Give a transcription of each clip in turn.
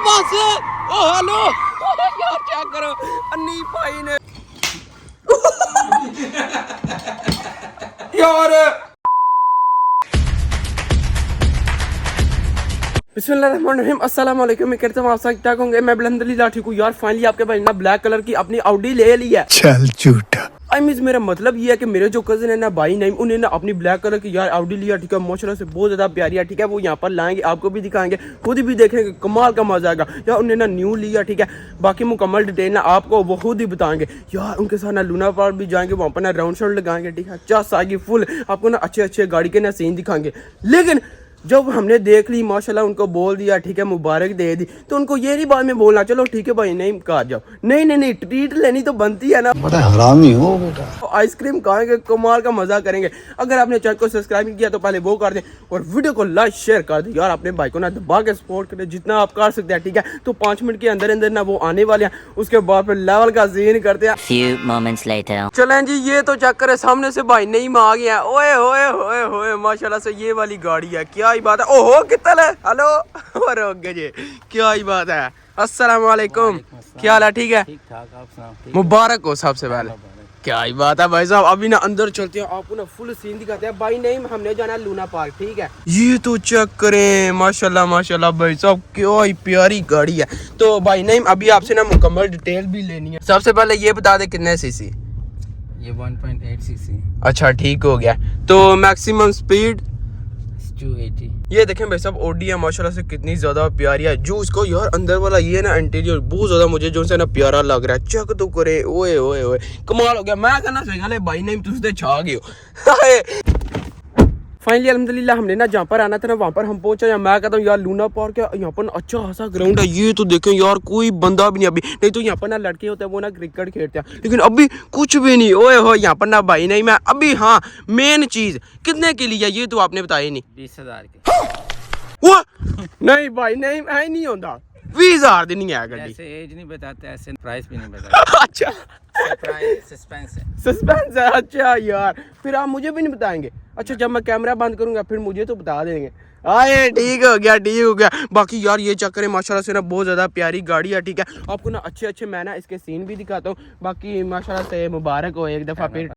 बस ओ हेलो यार चेक करो अन्नी भाई ने यार बिस्मिल्लाहिर्रहमानिर्रहीम अस्सलाम वालेकुम। मैं कहता हूँ आप सब ठीक होंगे। मैं अल्हम्दुलिल्लाह ठीक हूँ यार। फाइनली आपके भाई ना ब्लैक कलर की अपनी ऑडी ले ली है। चल झूठा। आई मीन मेरा मतलब ये है कि मेरे जो कजन है ना भाई नहीं उन्हें ना अपनी ब्लैक कलर की यार ऑडी लिया। ठीक है माशाल्लाह से बहुत ज़्यादा प्यारी है। ठीक है वो यहाँ पर लाएंगे आपको भी दिखाएंगे खुद भी देखेंगे कमाल का मजा आएगा यार। उन्हें ना न्यू लिया। ठीक है बाकी मुकम्मल डिटेल ना आपको वो खुद ही बताएंगे यार। उनके साथ ना लूना पार्क भी जाएंगे वहाँ पर ना राउंड शाउंड लगाएंगे। ठीक है चास आएगी फुल आपको ना अच्छे अच्छे गाड़ी के ना सीन दिखाएंगे। लेकिन जब हमने देख ली माशाल्लाह उनको बोल दिया ठीक है मुबारक दे दी तो उनको ये नहीं बाद में बोलना चलो ठीक है भाई नहीं कहा जाओ। नहीं ट्रीट लेनी तो बनती है ना। बड़ा हरामी हो बेटा। आइसक्रीम खाएंगे कमाल का मजा करेंगे। अगर आपने चैनल को सब्सक्राइब नहीं किया तो पहले वो कर दें और वीडियो को लाइक शेयर कर दें यार। अपने भाई को ना दबा के सपोर्ट करें जितना आप कर सकते हैं। ठीक है तो 5 मिनट के अंदर अंदर ना वो आने वाले हैं। उसके बाद फिर लेवल का सीन करते हैं। Few moments later. चलें जी ये तो चेक करें सामने से भाई नहीं आ गया। ओए होए होए होए माशाल्लाह से ये वाली गाड़ी है। क्या ही बात है। ओहो कितना है हेलो और ओके जी क्या ही बात है। अस्सलाम वालेकुम क्या हाल है। ठीक है ठीक ठाक आप सुनाओ। मुबारक हो सबसे पहले। क्या ही बात है भाई साहब। अभी ना अंदर चलते हैं आपको ना फुल सीन दिखाते हैं। भाई नहीं हमने जाना है लूना पार्क। ठीक है ये तो चेक करें माशाल्लाह माशाल्लाह भाई साहब क्या ही प्यारी गाड़ी है। तो भाई नहीं अभी आपसे ना मुकम्मल डिटेल भी लेनी है। सबसे पहले ये बता दे कितने सीसी। ये 1.8 सीसी अच्छा ठीक हो गया। तो मैक्सिमम स्पीड 280। ये देखें भाई साहब ओडी है माशाल्लाह से कितनी ज्यादा प्यारी है। जो उसको यार अंदर वाला ये ना इंटीरियर बहुत ज्यादा मुझे जो से ना प्यारा लग रहा है। चेक तो करे ओए ओए ओए कमाल हो गया। मैं कहना सही भाई नहीं तुझे छा गए हो। फाइनली अल्हम्दुलिल्लाह हमने ना जहाँ पर आना था ना वहाँ पर हम पहुंचा। मैं कहता हूँ यार लूना पार्क है यहाँ पर अच्छा खासा ग्राउंड है। ये तो देखें यार कोई बंदा भी नहीं अभी। नहीं तो यहाँ पर ना लड़के होते हैं वो ना क्रिकेट खेलते हैं लेकिन अभी कुछ भी नहीं। ओए हो यहाँ पर ना भाई नहीं मैं अभी हाँ मेन चीज कितने के लिए ये तो आपने बताया नहीं। 20,000 के। वो नहीं भाई नहीं मैं नहीं होता 20,000 दिन नहीं आया गाड़ी। ऐसे एज नहीं बताते ऐसे प्राइस भी नहीं बताते। अच्छा प्राइस सस्पेंस है। सस्पेंस है। अच्छा यार फिर आप मुझे भी नहीं बताएंगे। अच्छा जब मैं कैमरा बंद करूंगा फिर मुझे तो बता देंगे। आए ठीक हो गया। बाकी यार ये चक्कर है माशाल्लाह से ना बहुत ज़्यादा प्यारी गाड़ी है। ठीक है आपको ना अच्छे मैं ना इसके सीन भी दिखाता हूँ। बाकी माशाल्लाह से मुबारक हो एक दफ़ा फिर।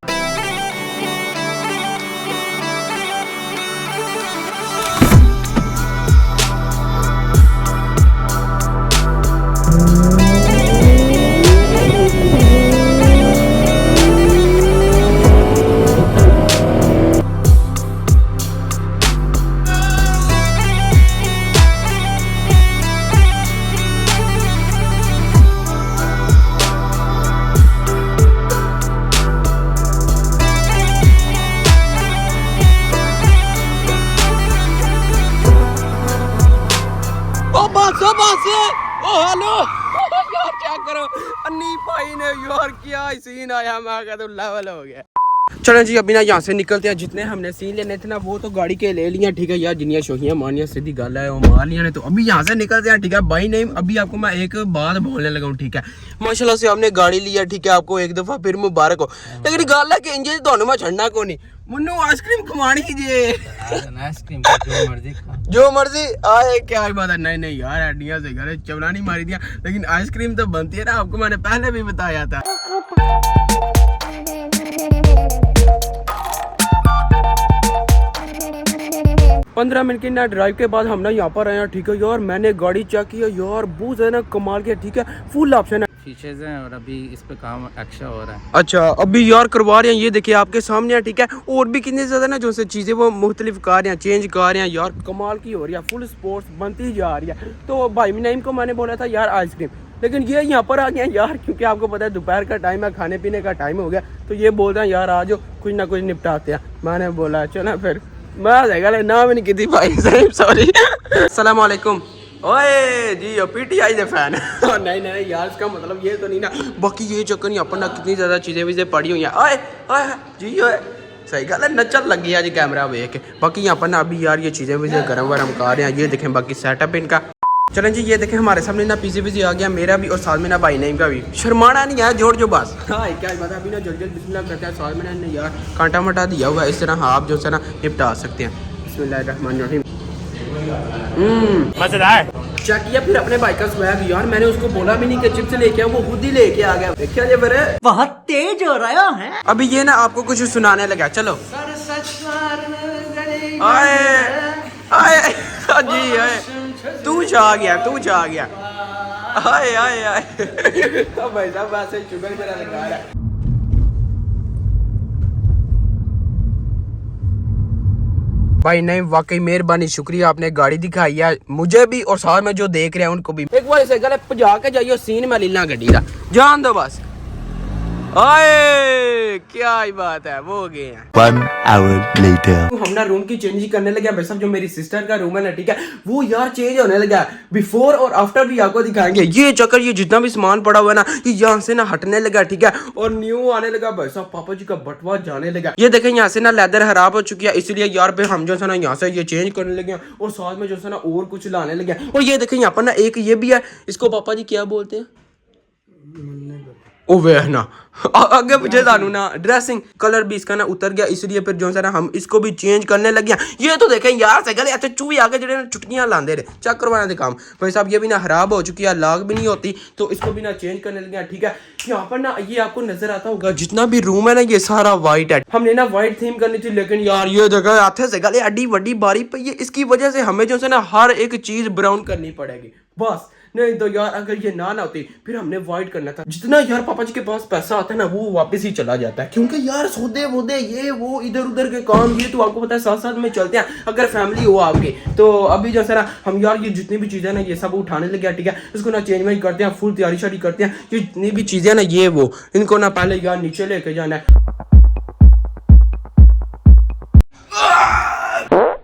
बस ओ हेलो यार चेक करो अन्नी भाई ने यार क्या सीन आया। मैं कहता हूँ लेवल हो गया। चलो जी अभी ना यहाँ से निकलते हैं। जितने हमने सीन लेने थे ना वो तो गाड़ी के ले लिया। ठीक है यार जिनिया शोखियाँ मारनिया सीधी गल है वो मार लिया ने। तो अभी यहाँ से निकलते हैं। ठीक है भाई नहीं अभी आपको मैं एक बात बोलने लगा हूँ। ठीक है माशाल्लाह से आपने गाड़ी लिया। ठीक है आपको एक दफा फिर मुबारक हो। लेकिन गल है कि इंजन तो मैं छड़ना को नहीं मुन्नू आइसक्रीम खवानी जे आइसक्रीम जो मर्जी आए क्या बात है। नहीं यार हड्डियां से घर चवला नहीं मारी दिया लेकिन आइसक्रीम तो बनती है ना। आपको मैंने पहले भी बताया था। पंद्रह मिनट की ना ड्राइव के बाद हम ना यहाँ पर आए। ठीक है यार मैंने गाड़ी चेक किया यार बहुत ज्यादा कमाल के। ठीक है फुल ऑप्शन है फीचर्स हैं और अभी इस पे काम एक्स्ट्रा हो रहा है। अच्छा अभी यार करवा रहे हैं ये देखिए आपके सामने है। ठीक है और भी कितनी ज्यादा ना जो से चीजें वो मुख्तलिफ कर रहे हैं चेंज कर रहे हैं यार कमाल की हो रही है। फुल स्पोर्ट्स बनती जा रही है। तो भाई नईम को मैंने बोला था यार आइसक्रीम लेकिन ये यहाँ पर आ गया यार क्योंकि आपको पता है दोपहर का टाइम है खाने पीने का टाइम हो गया। तो ये बोल रहे हैं यार आज कुछ ना कुछ निपटाते हैं। मैंने बोला चलो फिर मैं नाम नहीं की थी भाई साहब सॉरी। अस्सलाम वालेकुम। ओए जी पीटीआई दे फैन नहीं यार इसका मतलब ये तो नहीं ना। बाकी ये चक्कर नहीं अपन ना कितनी ज़्यादा चीज़ें भी पड़ी हुई हैं। ओए ओए जी ओए सही गल है नचल लगी है जी कैमरा देख के। बाकी यहाँ पर ना अभी यार ये चीज़ें भी गरम वरम कर रहे हैं। ये देखें बाकी सेटअप इनका। चलें जी ये देखें हमारे सामने ना पीजी आ गया मेरा भी और साथ में ना भाई नईम का भी। शर्माना नहीं है जोड़ जो बस। हाँ क्या बात है अभी ना जल्दी बिस्मिल्लाह करते हैं। साथ में ना यार कांटा मटा दिया हुआ है इस तरह आप जो है ना निपटा सकते हैं। बिस्मिल्लाहिर्रहमानिर्रहीम। मजेदार। चेक किया फिर अपने भाई का स्वैग यार, मैंने उसको बोला भी नहीं कि चिप्स लेके आ, वो खुद ही लेके आ गया। देखिए ये मेरे बहुत तेज हो रहा है। अभी ये ना आपको कुछ सुनाने लगा। चलो आए आए जी आए, तू छा गया तू छा गया। आए आए आए भाई साहब ऐसे शुगर मेरा लगा रहा है। भाई नहीं वाकई मेहरबानी, शुक्रिया, आपने गाड़ी दिखाई है मुझे भी और साथ में जो देख रहे हैं उनको भी। एक बार ऐसे गले पजा के जाइयो सीन में लीला गड्डी का जान दो बस। आए क्या ही बात है, वो हो गए हैं। 1 hour later. हम ना रूम की चेंज करने लगे भाई साहब। जो मेरी सिस्टर का रूम है ना ठीक है, वो यार चेंज होने लगा। बिफोर और आफ्टर भी आपको दिखाएंगे। ये चक्कर ये जितना भी सामान पड़ा हुआ है ना, ये यहाँ से ना हटने लगा ठीक है, और न्यू आने लगा भाई साहब। पापा जी का बटवा जाने लगा। ये देखें यहाँ से ना लेदर खराब हो चुकी है, इसलिए यार पे हम जो है ना यहाँ से ये चेंज करने लगे और साथ में जो है ना और कुछ लाने लगे। और ये देखें यहाँ पर ना एक ये भी है, इसको पापा जी क्या बोलते हैं? ओ वे ना आगे पीछे जानू ना। ड्रेसिंग कलर भी इसका ना उतर गया, इसलिए फिर जो है ना हम इसको भी चेंज करने लगे। ये तो देखें यार से गले अच्छे चूहे आगे जो छुट्टियां लाते रहे चेक करवाने के काम। भाई साहब ये भी ना खराब हो चुकी है, लाग भी नहीं होती, तो इसको भी ना चेंज करने लगे ठीक है। यहाँ पर ना ये आपको नजर आता होगा जितना भी रूम है ना ये सारा व्हाइट है। हमने ना व्हाइट थीम करनी थी, लेकिन यार ये जगह आते से गले अड्डी वड्डी बारी पे, ये इसकी वजह से हमें जो है ना हर एक चीज ब्राउन करनी पड़ेगी बस। नहीं तो यार अगर ये ना होती फिर हमने वाइट करना था। जितना यार पापा जी के पास पैसा आता है ना वो वापस ही चला जाता है, क्योंकि यार सौदे वोदे ये वो इधर उधर के काम ये तो आपको पता है साथ साथ में चलते हैं। अगर फैमिली हो आपकी तो अभी जैसे ना हम यार ये जितनी भी चीजें ना ये सब उठाने लगे ठीक है, इसको ना चेंज वेंज करते हैं, फुल तैयारी शारी करते हैं। ये जितनी भी चीजें ना ये वो इनको ना पहले यार नीचे लेके जाना है।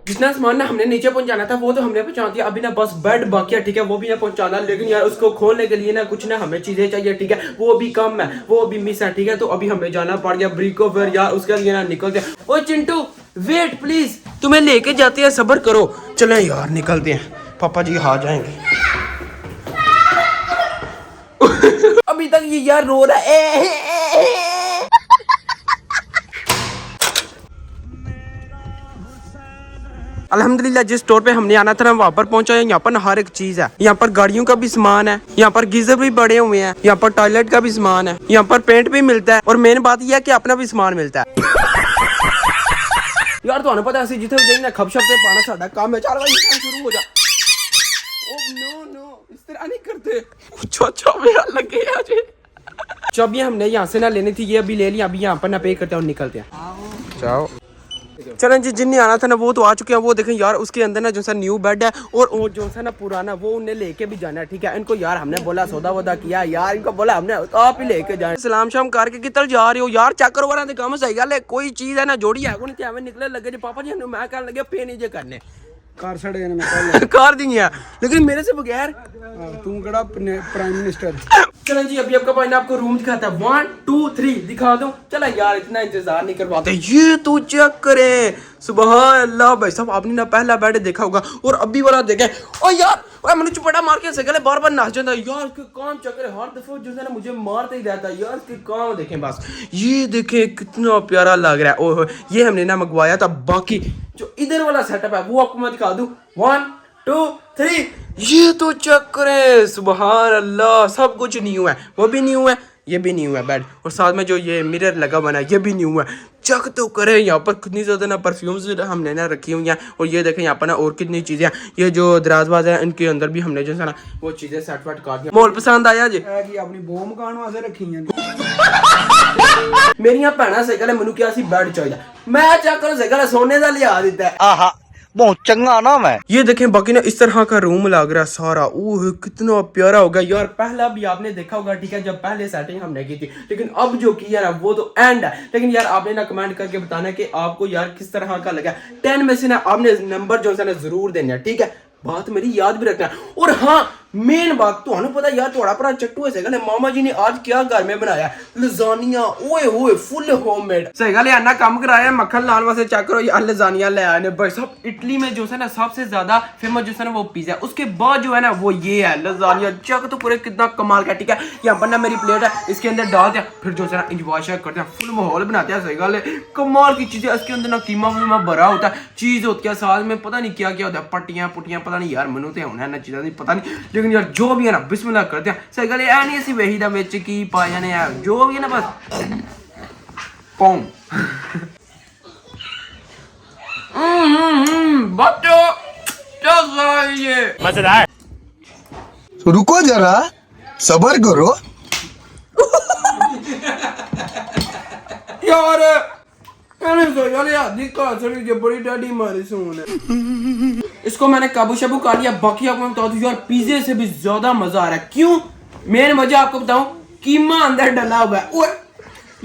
जितना सामान ना हमने नीचे पहुंचाना था वो तो हमने पहुंचा दिया। अभी ना बस बेड बाकी है ठीक है, वो भी ना पहुंचाना, लेकिन यार उसको खोलने के लिए ना कुछ ना हमें चीजें चाहिए ठीक है, वो भी कम है, वो भी मिस है ठीक है। तो अभी हमें जाना पड़ गया ब्रिको, फिर यार उसके लिए ना निकलते हैं। ओ चिंटू वेट प्लीज, तुम्हें लेके जाते हैं, सब्र करो। चले यार निकलते हैं, पापा जी आ जाएंगे। अभी तक ये यार रो रहा है। अल्हम्दुलिल्लाह जिस स्टोर पे हमने आना था वहाँ पर पहुंचा है। यहाँ पर हर एक चीज है, यहाँ पर गाड़ियों का भी सामान है, यहाँ पर गीजर भी बड़े हुए हैं, यहाँ पर टॉयलेट का भी सामान है, यहाँ पर पेंट भी मिलता है, और मेन बात यह है कि अपना भी सामान मिलता है। यार तो पता है जिथे जाइए खपशप से पाना साडा काम है। 4 बजे शुरू हो जा। ओ नो नो इस तरह नहीं करते। लगे आज चाबियां हमने यहाँ से ना लेनी थी, ये अभी ले लिया। अभी यहाँ पर ना पे करते हैं और निकलते हैं। जाओ चलें जी, जिन्हें आना था ना वो तो आ चुके हैं। वो देखें यार उसके अंदर ना जो सा न्यू बेड है, और वो जो सा ना पुराना वो उन्हें लेके भी जाना है ठीक है। इनको यार हमने बोला सौदा वोदा किया यार, इनको बोला हमने आप ही लेके जाए। सलाम शाम करके कितल जा रहे हो यार, चेक करो वरना काम सही गल है। कोई चीज है ना जोड़ी है नहीं हमें निकले लगे जी पापा जी मैं कहने लगे पे नहीं जे करने कार सड़े मैं कार दी है, लेकिन मेरे से बगैर तू कड़ा प्राइम मिनिस्टर। चलें जी अभी आपका भाई ने आपको रूम दिखाता है। 1 2 3 दिखा दो। चला यार इतना इंतजार नहीं करवाते। ये तो चेक करें, सुबह अल्लाह भाई साहब आपने ना पहला बेड देखा होगा और अभी वाला देखे। ओ यार मैंने चुपड़ा मार के सगले बार बार नाच जाता यार। इसके काम चक्कर हर दफा जो है ना मुझे मारते ही रहता है यार। इसके काम देखें बस, ये देखें कितना प्यारा लग रहा है। ओह ये हमने ना मंगवाया था। बाकी जो इधर वाला सेटअप है वो आपको मैं दिखा दूं। 1 2 3 ये तो चेक करें, सुबहान अल्लाह सब कुछ न्यू है। वो भी न्यू है, ये भी न्यू है बेड, और साथ में जो ये मिरर लगा हुआ है ये भी न्यू है। चेक तो करें यहाँ पर कितनी ज़्यादा ना परफ्यूम्स हमने ना रखी हुई हैं। और ये देखें यहाँ पर ना और कितनी चीज़ें हैं। ये जो दराजबाज है इनके अंदर भी हमने जो है ना वो चीज़ें सेट वेट कर दी। मोल पसंद आया जी? अपनी बो मकान वास्ते रखी हैं मेरिया भैन सही गल मैनू क्या बेड चाहिए, मैं चेक करो सही गल सोने का लिया दिता है। आहा बहुत चंगा ना मैं। ये देखें बाकी ना इस तरह का रूम लग रहा है सारा। ओह कितना प्यारा होगा यार। पहला भी आपने देखा होगा ठीक है, जब पहले सेटिंग हमने की थी, लेकिन अब जो किया ना वो तो एंड है। लेकिन यार आपने ना कमेंट करके बताना कि आपको यार किस तरह का लगा। 10 में से ना आपने नंबर जो है ना जरूर देना है ठीक है, बात मेरी याद भी रखना। और हाँ मेन बात ਤੁਹਾਨੂੰ ਪਤਾ ਯਾਰ ਤੁਹਾਡਾ ਭਰਾ ਚੱਟੂ ਹੈ ਸਹੀ ਮਾਮਾ ਜੀ ਨੇ ਅੱਜ क्या घर में बनाया लजानिया ओए ओए फुल होममेड सही गल है ना काम कराया मक्खन लाल वास्ते चेक करो यार लजानिया ले आए ने भाई साहब इटली में जो है ना सबसे ज्यादा फेमस जो है ना वो पिज्जा है उसके बाद जो है ना वो ये है लजानिया चेक तो पूरे कितना कमाल का ठीक है यहाँ पर ना मेरी प्लेट है इसके अंदर डालते हैं फिर जो है ना इंजॉय शेयर करते हैं फुल माहौल बनाते हैं सही गल है कमाल की चीजें इसके अंदर ना कीमा वीमा भरा होता है चीज होती है साथ में पता नहीं क्या क्या होता है पट्टियां पुट्टियां पता नहीं यार मैनू तो होना है चीज़ों की पता नहीं लेकिन यार जो भी है ना बिस्मिल्लाह करते हैं सही गल है नहीं असं वही दा विच की पा जाने जो भी है ना बस पौं बच्चों ये रुको जरा सबर करो यार बड़ी डाडी मारी सोन इसको मैंने काबू शाबू कर लिया बाकी आपको मैं बता दूं यार पिज्जे से भी ज्यादा मजा आ रहा है क्यों मेन वजह आपको बताऊं कीमा अंदर डला हुआ है ओए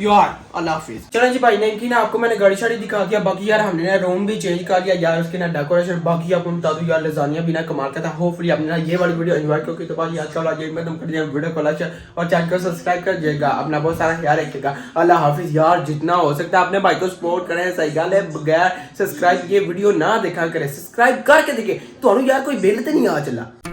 यार अल्लाह हाफिज चलो जी भाई नहीं की ना आपको मैंने गाड़ी शाड़ी दिखा दिया बाकी यार हमने ना रूम भी चेंज कर लिया यार उसके ना डेकोरेशन बाकी आपको बता दूं यार लजानिया भी ना कमाल का था होपफुली आपने ना ये वाली वीडियो एंजॉय करके तो बाकी आज कल आज में तुम कर दिया वीडियो को लाइक और चैनल को सब्सक्राइब कर दीजिएगा अपना बहुत सारा ख्याल रखिएगा अल्लाह हाफिज यार जितना हो सकता है अपने भाई को सपोर्ट करें सही गल है बगैर सब्सक्राइब ये वीडियो ना देखा करें सब्सक्राइब करके देखे तो यार कोई बिल तो नहीं आ चला